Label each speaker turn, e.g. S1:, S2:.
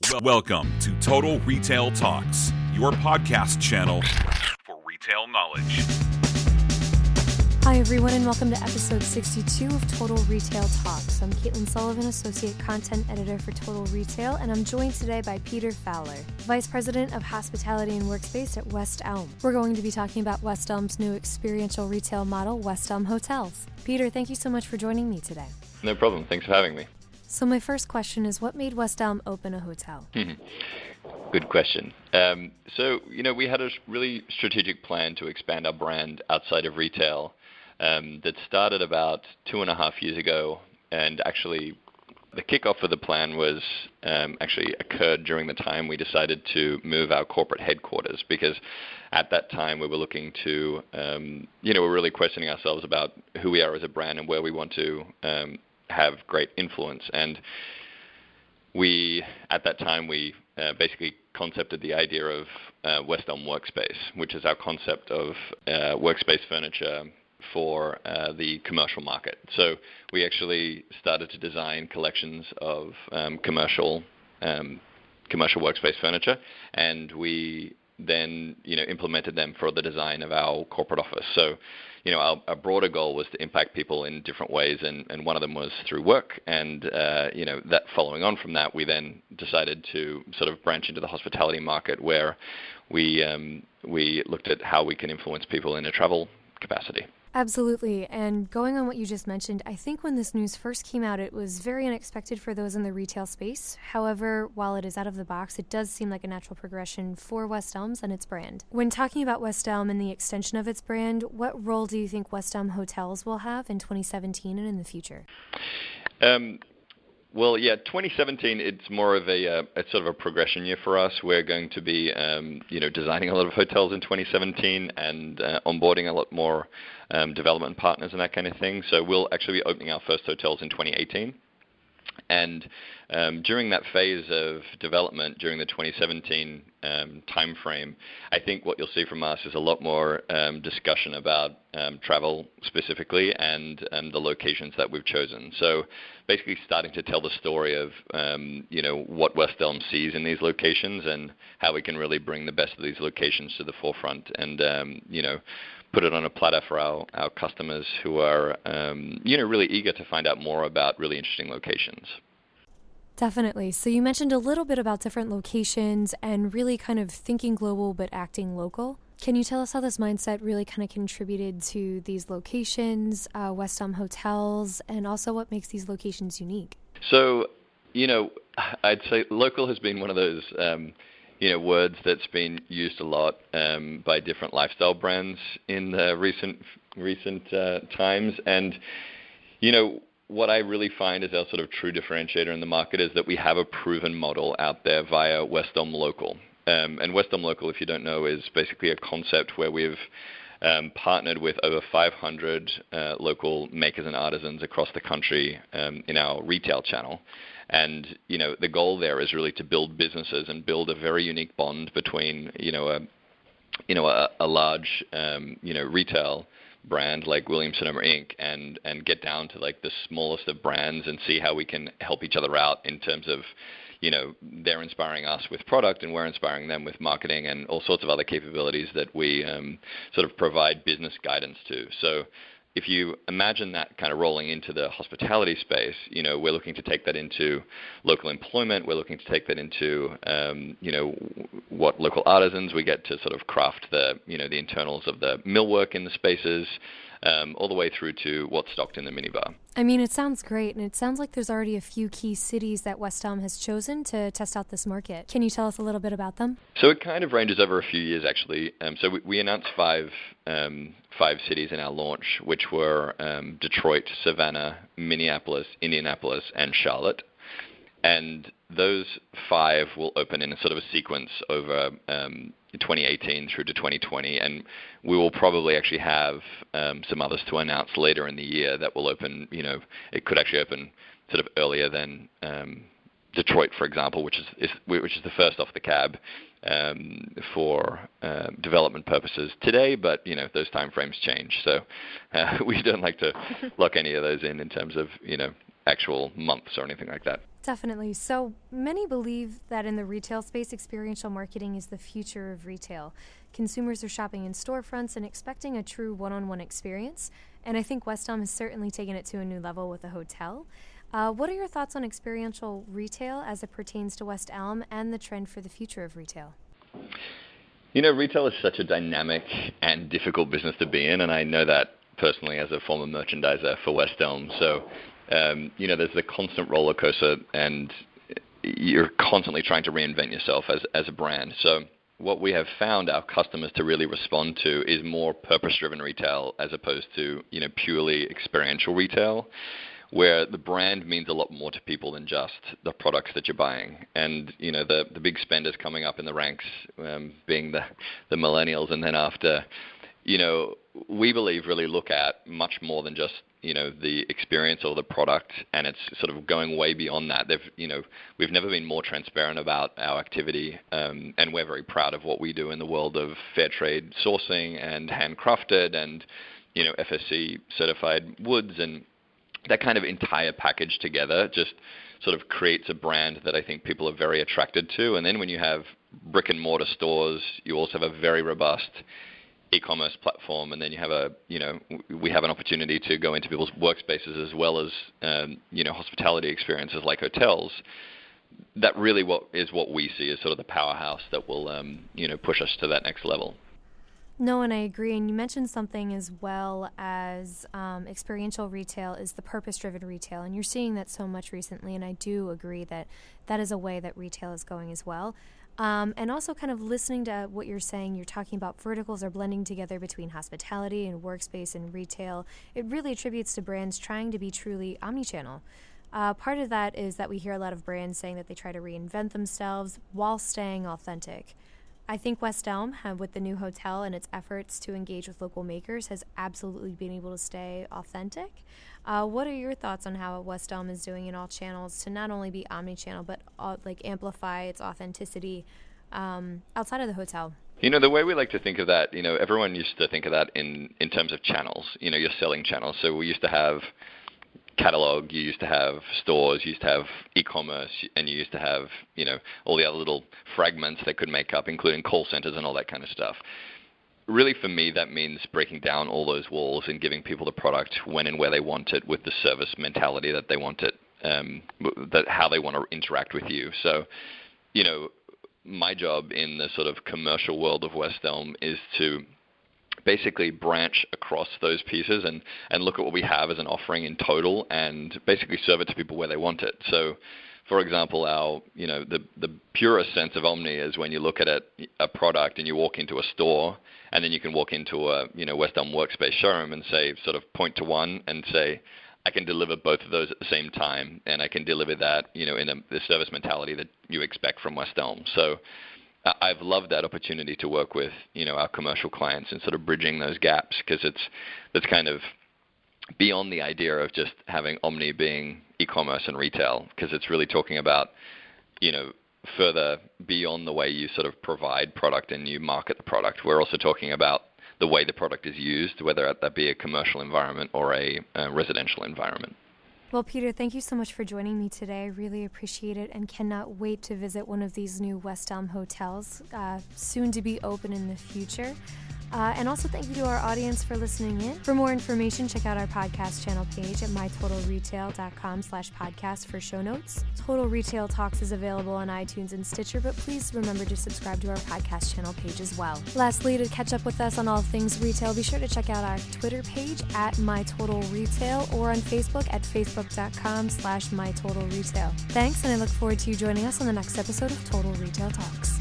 S1: Welcome to Total Retail Talks, your podcast channel for retail knowledge.
S2: Hi, everyone, and welcome to episode 62 of Total Retail Talks. I'm Caitlin Sullivan, Associate Content Editor for Total Retail, and I'm joined today by Peter Fowler, Vice President of Hospitality and Workspace at West Elm. We're going to be talking about West Elm's new experiential retail model, West Elm Hotels. Peter, thank you so much for joining me today.
S3: No problem. Thanks for having me.
S2: So my first question is, what made West Elm open a hotel?
S3: Good question. We had a really strategic plan to expand our brand outside of retail that started about 2.5 years ago. And actually, the kickoff of the plan was actually occurred during the time we decided to move our corporate headquarters, because at that time we were looking to, we're really questioning ourselves about who we are as a brand and where we want to have great influence. And at that time, we basically concepted the idea of West Elm Workspace, which is our concept of workspace furniture for the commercial market. So we actually started to design collections of commercial workspace furniture, and we then implemented them for the design of our corporate office. So our broader goal was to impact people in different ways, and one of them was through work. And that following on from that, we then decided to sort of branch into the hospitality market, where we looked at how we can influence people in a travel capacity.
S2: Absolutely. And going on what you just mentioned, I think when this news first came out, it was very unexpected for those in the retail space. However, while it is out of the box, it does seem like a natural progression for West Elm's and its brand. When talking about West Elm and the extension of its brand, what role do you think West Elm Hotels will have in 2017 and in the future?
S3: 2017, it's more of it's sort of a progression year for us. We're going to be, designing a lot of hotels in 2017 and onboarding a lot more development partners and that kind of thing. So we'll actually be opening our first hotels in 2018. And during that phase of development, during the 2017 timeframe, I think what you'll see from us is a lot more discussion about travel specifically and the locations that we've chosen. So basically starting to tell the story of, what West Elm sees in these locations and how we can really bring the best of these locations to the forefront and, put it on a platter for our customers who are, really eager to find out more about really interesting locations.
S2: Definitely. So you mentioned a little bit about different locations and really kind of thinking global but acting local. Can you tell us how this mindset really kind of contributed to these locations, West Elm Hotels, and also what makes these locations unique? So,
S3: I'd say local has been one of those words that's been used a lot by different lifestyle brands in the recent times. And, what I really find is our sort of true differentiator in the market is that we have a proven model out there via West Elm Local. And West Elm Local, if you don't know, is basically a concept where we've partnered with over 500 local makers and artisans across the country in our retail channel. And, the goal there is really to build businesses and build a very unique bond between, a large, retail brand like Williams-Sonoma Inc. and get down to like the smallest of brands and see how we can help each other out in terms of, they're inspiring us with product and we're inspiring them with marketing and all sorts of other capabilities that we sort of provide business guidance to. So if you imagine that kind of rolling into the hospitality space, we're looking to take that into local employment. We're looking to take that into, what local artisans we get to sort of craft the internals of the millwork in the spaces, all the way through to what's stocked in the minibar.
S2: I mean, it sounds great, and it sounds like there's already a few key cities that West Elm has chosen to test out this market. Can you tell us a little bit about them?
S3: So it kind of ranges over a few years, actually. So we announced five cities in our launch, which were Detroit, Savannah, Minneapolis, Indianapolis, and Charlotte. And those 5 will open in a sort of a sequence over 2018 through to 2020, and we will probably actually have some others to announce later in the year that will open. It could actually open sort of earlier than Detroit, for example, which is the first off the cab for development purposes today. But those time frames change, so we don't like to lock any of those in terms of actual months or anything like that.
S2: Definitely. So many believe that in the retail space, experiential marketing is the future of retail. Consumers are shopping in storefronts and expecting a true one-on-one experience. And I think West Elm has certainly taken it to a new level with a hotel. What are your thoughts on experiential retail as it pertains to West Elm and the trend for the future of retail?
S3: Retail is such a dynamic and difficult business to be in, and I know that personally as a former merchandiser for West Elm. So, there's the constant roller coaster, and you're constantly trying to reinvent yourself as a brand. So what we have found our customers to really respond to is more purpose-driven retail as opposed to, purely experiential retail, where the brand means a lot more to people than just the products that you're buying. And, the big spenders coming up in the ranks, being the millennials, and then after, we believe really look at much more than just, the experience or the product, and it's sort of going way beyond that. We've never been more transparent about our activity, and we're very proud of what we do in the world of fair trade sourcing and handcrafted and, FSC certified woods, and that kind of entire package together just sort of creates a brand that I think people are very attracted to. And then when you have brick and mortar stores, you also have a very robust e-commerce platform, and then you have we have an opportunity to go into people's workspaces as well as, hospitality experiences like hotels. That really what we see as sort of the powerhouse that will, push us to that next level.
S2: No, and I agree. And you mentioned something as well as experiential retail is the purpose-driven retail. And you're seeing that so much recently, and I do agree that that is a way that retail is going as well. And also kind of listening to what you're saying, you're talking about verticals are blending together between hospitality and workspace and retail. It really attributes to brands trying to be truly omnichannel. Part of that is that we hear a lot of brands saying that they try to reinvent themselves while staying authentic. I think West Elm, with the new hotel and its efforts to engage with local makers, has absolutely been able to stay authentic. What are your thoughts on how West Elm is doing in all channels to not only be omni-channel, but amplify its authenticity outside of the hotel?
S3: The way we like to think of that, everyone used to think of that in terms of channels, your selling channels. So we used to have catalog, you used to have stores, you used to have e-commerce, and you used to have, all the other little fragments that could make up, including call centers and all that kind of stuff. Really, for me, that means breaking down all those walls and giving people the product when and where they want it with the service mentality that they want it, how they want to interact with you. So, my job in the sort of commercial world of West Elm is to basically branch across those pieces and look at what we have as an offering in total and basically serve it to people where they want it. So, for example, the purest sense of omni is when you look at a product and you walk into a store, and then you can walk into a West Elm workspace showroom and say, sort of point to one and say, I can deliver both of those at the same time, and I can deliver that in the service mentality that you expect from West Elm. So I've loved that opportunity to work with, our commercial clients and sort of bridging those gaps, because that's kind of beyond the idea of just having omni being e-commerce and retail, because it's really talking about, further beyond the way you sort of provide product and you market the product. We're also talking about the way the product is used, whether that be a commercial environment or a residential environment.
S2: Well, Peter, thank you so much for joining me today. I really appreciate it and cannot wait to visit one of these new West Elm hotels, soon to be open in the future. And also thank you to our audience for listening in. For more information, check out our podcast channel page at mytotalretail.com/podcast for show notes. Total Retail Talks is available on iTunes and Stitcher, but please remember to subscribe to our podcast channel page as well. Lastly, to catch up with us on all things retail, be sure to check out our Twitter page at mytotalretail or on Facebook at facebook.com/mytotalretail. Thanks, and I look forward to you joining us on the next episode of Total Retail Talks.